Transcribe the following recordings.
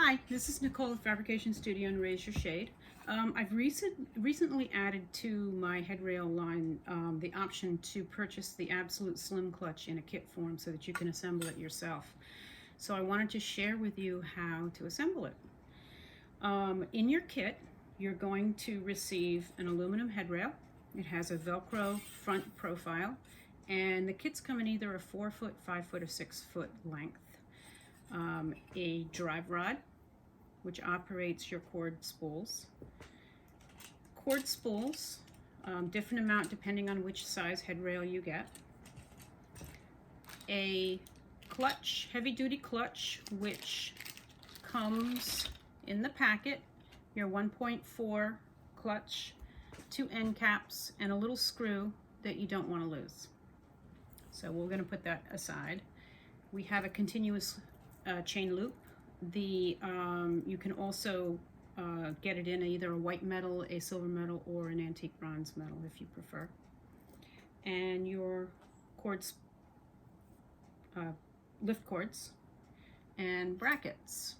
Hi, this is Nicole of Fabrication Studio and Raise Your Shade. I've recently added to my headrail line the option to purchase the Absolute Slim Clutch in a kit form so that you can assemble it yourself. So I wanted to share with you how to assemble it. In your kit, you're going to receive an aluminum headrail. It has a Velcro front profile, and the kits come in either a 4-foot, 5-foot, or 6-foot length. A drive rod, which operates your cord spools. Cord spools, different amount depending on which size headrail you get. A clutch, heavy-duty clutch, which comes in the packet. Your 1.4 clutch, 2 end caps, and a little screw that you don't want to lose. So we're going to put that aside. We have a continuous chain loop. You can also get it in either a white metal, a silver metal, or an antique bronze metal if you prefer. And your cords, lift cords, and brackets.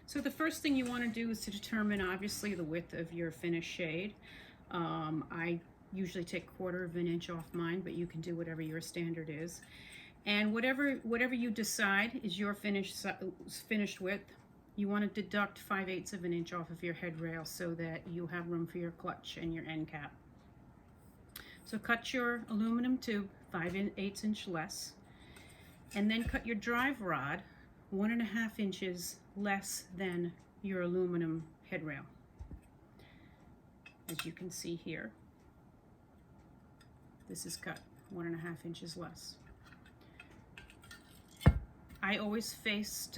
So the first thing you want to do is to determine, obviously, the width of your finished shade. I usually take 1/4 of an inch off mine, but you can do whatever your standard is. And whatever you decide is your finished width, you want to deduct 5/8 of an inch off of your headrail so that you have room for your clutch and your end cap. So cut your aluminum tube 5/8 inch less, and then cut your drive rod 1.5 inches less than your aluminum headrail. As you can see here, this is cut 1.5 inches less. I always face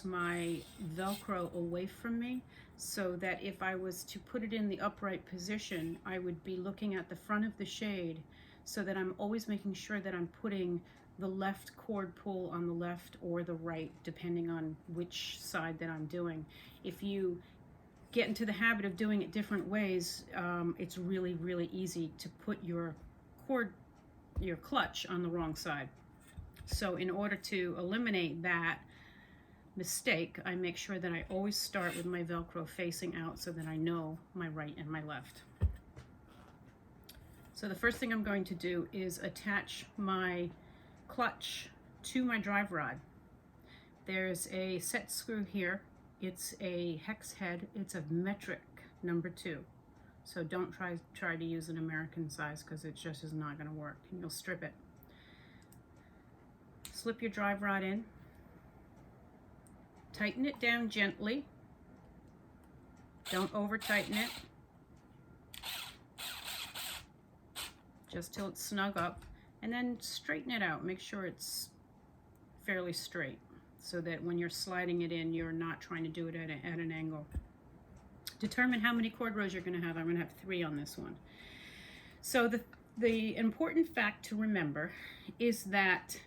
my Velcro away from me, so that if I was to put it in the upright position, I would be looking at the front of the shade, so that I'm always making sure that I'm putting the left cord pull on the left or the right, depending on which side that I'm doing. If you get into the habit of doing it different ways, it's really easy to put your clutch on the wrong side. So in order to eliminate that mistake, I make sure that I always start with my Velcro facing out so that I know my right and my left. So the first thing I'm going to do is attach my clutch to my drive rod. There's a set screw here. It's a hex head. It's a metric number 2. So don't try to use an American size, because it just is not going to work, and you'll strip it. Slip your drive rod in, tighten it down gently, don't over tighten it, just till it's snug up, and then straighten it out. Make sure it's fairly straight, so that when you're sliding it in, you're not trying to do it at an angle. Determine how many cord rows you're going to have. I'm going to have 3 on this one. So the important fact to remember is that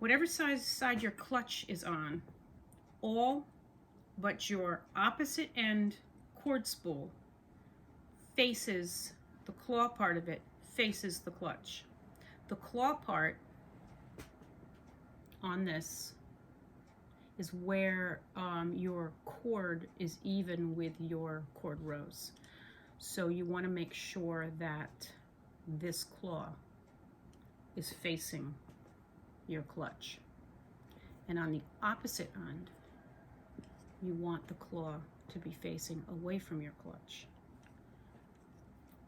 whatever side your clutch is on, all but your opposite end cord spool faces, the claw part of it faces the clutch. The claw part on this is where your cord is even with your cord rows. So you want to make sure that this claw is facing your clutch. And on the opposite end, you want the claw to be facing away from your clutch.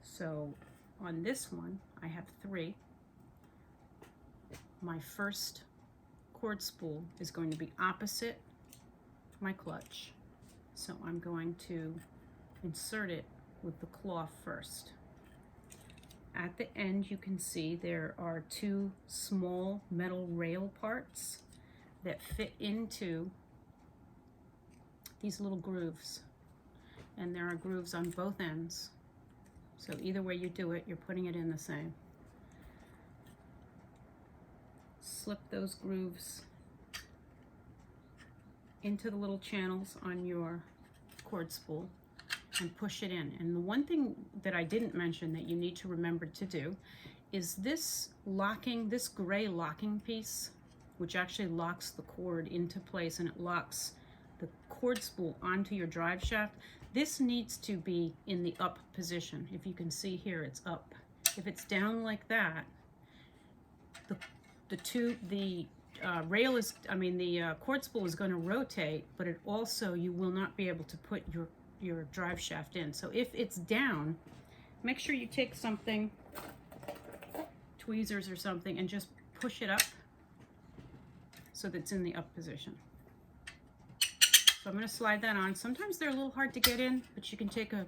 So on this one, I have 3. My first cord spool is going to be opposite my clutch. So I'm going to insert it with the claw first. At the end, you can see there are 2 small metal rail parts that fit into these little grooves. And there are grooves on both ends. So either way you do it, you're putting it in the same. Slip those grooves into the little channels on your cord spool and push it in. And the one thing that I didn't mention that you need to remember to do is this gray locking piece, which actually locks the cord into place, and it locks the cord spool onto your drive shaft, this needs to be in the up position. If you can see here, it's up. If it's down like that, the cord spool is going to rotate, but it also, you will not be able to put your drive shaft in. So if it's down, make sure you take something, tweezers or something, and just push it up so that it's in the up position. So I'm going to slide that on. Sometimes they're a little hard to get in, but you can take a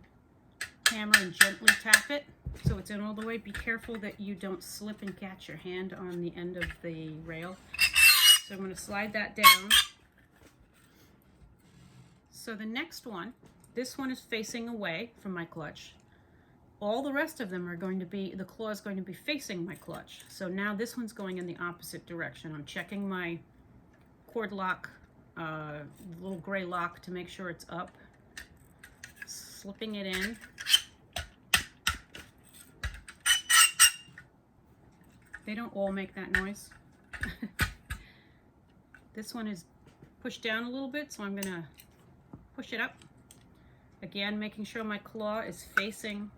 hammer and gently tap it so it's in all the way. Be careful that you don't slip and catch your hand on the end of the rail. So I'm going to slide that down. So the next one, this one is facing away from my clutch. All the rest of them are going to be, the claw is going to be facing my clutch. So now this one's going in the opposite direction. I'm checking my cord lock, little gray lock, to make sure it's up. Slipping it in. They don't all make that noise. This one is pushed down a little bit, so I'm gonna push it up. Again, making sure my claw is facing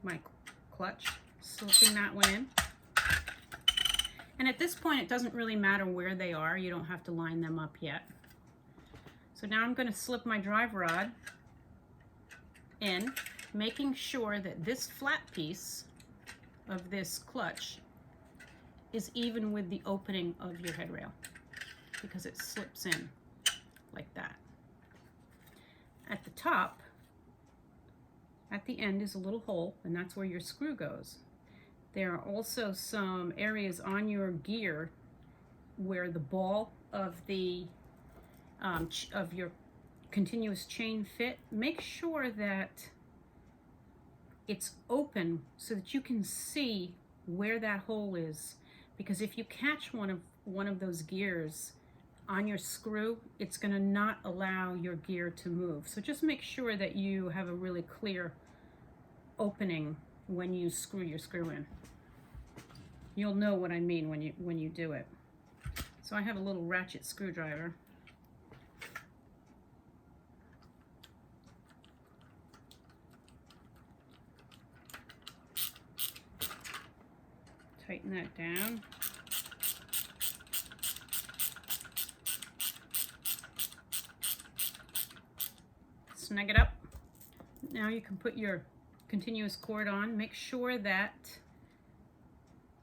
my clutch, slipping that one in. And at this point, it doesn't really matter where they are. You don't have to line them up yet. So now I'm going to slip my drive rod in, making sure that this flat piece of this clutch is even with the opening of your headrail, because it slips in like that. At the top, at the end, is a little hole, and that's where your screw goes. There are also some areas on your gear where the ball of the of your continuous chain fit. Make sure that it's open so that you can see where that hole is, because if you catch one of those gears on your screw, it's going to not allow your gear to move. So just make sure that you have a really clear opening when you screw your screw in. You'll know what I mean when you do it. So I have a little ratchet screwdriver. Tighten that down. Snug it up. Now you can put your continuous cord on. Make sure that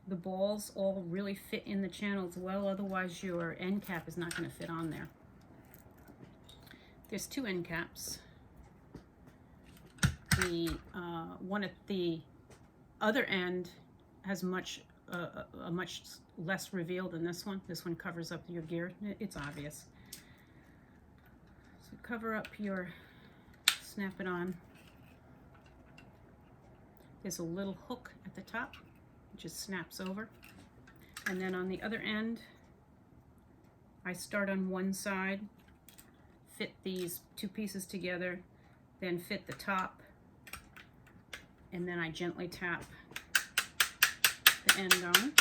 the balls all really fit in the channels well, otherwise your end cap is not going to fit on there. There's two end caps. The one at the other end has a much less reveal than this one. This one covers up your gear. It's obvious. So cover up your, snap it on. There's a little hook at the top, it just snaps over. And then on the other end, I start on one side, fit these two pieces together, then fit the top, and then I gently tap the end on.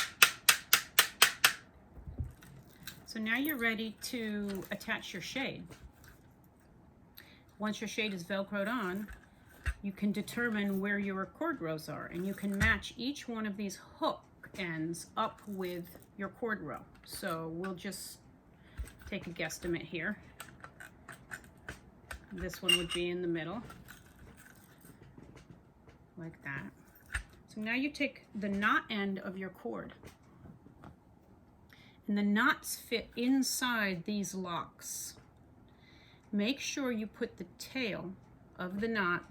So now you're ready to attach your shade. Once your shade is Velcroed on, you can determine where your cord rows are, and you can match each one of these hook ends up with your cord row. So we'll just take a guesstimate here. This one would be in the middle, like that. So now you take the knot end of your cord, and the knots fit inside these locks. Make sure you put the tail of the knot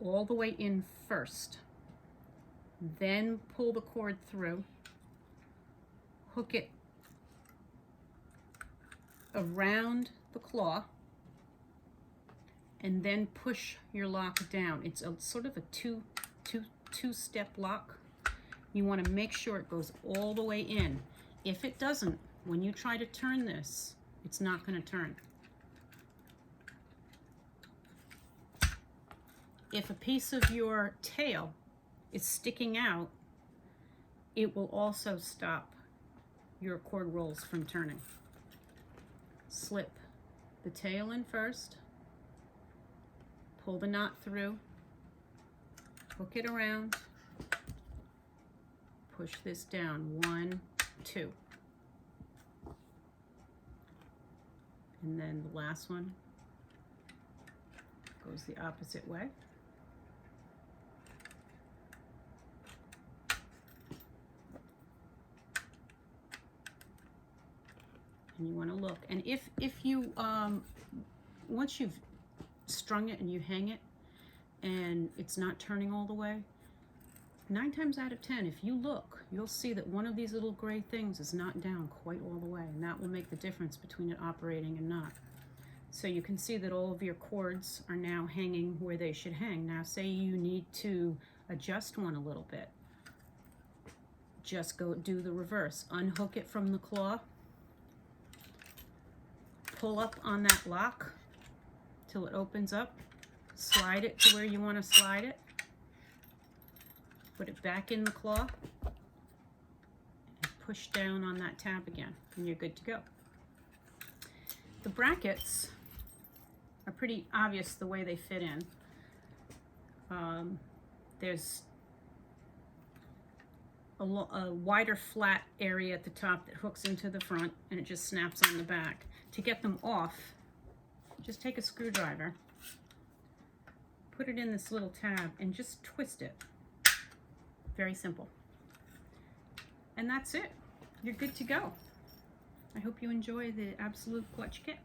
all the way in first. Then pull the cord through, hook it around the claw, and then push your lock down. It's a sort of a two-step lock. You want to make sure it goes all the way in. If it doesn't, when you try to turn this, it's not going to turn. If a piece of your tail is sticking out, it will also stop your cord rolls from turning. slip the tail in first, pull the knot through, hook it around, push this down, 1, 2. And then the last one goes the opposite way. And you want to look. And if you, once you've strung it and you hang it and it's not turning all the way, 9 times out of 10, if you look, you'll see that one of these little gray things is not down quite all the way, and that will make the difference between it operating and not. So you can see that all of your cords are now hanging where they should hang. Now say you need to adjust one a little bit. Just go do the reverse. Unhook it from the claw, pull up on that lock till it opens up, slide it to where you want to slide it, put it back in the claw, and push down on that tab again, and you're good to go. The brackets are pretty obvious the way they fit in. There's a wider flat area at the top that hooks into the front, and it just snaps on the back. To get them off, just take a screwdriver, put it in this little tab, and just twist it. Very simple. And that's it. You're good to go. I hope you enjoy the Absolute Clutch Kit.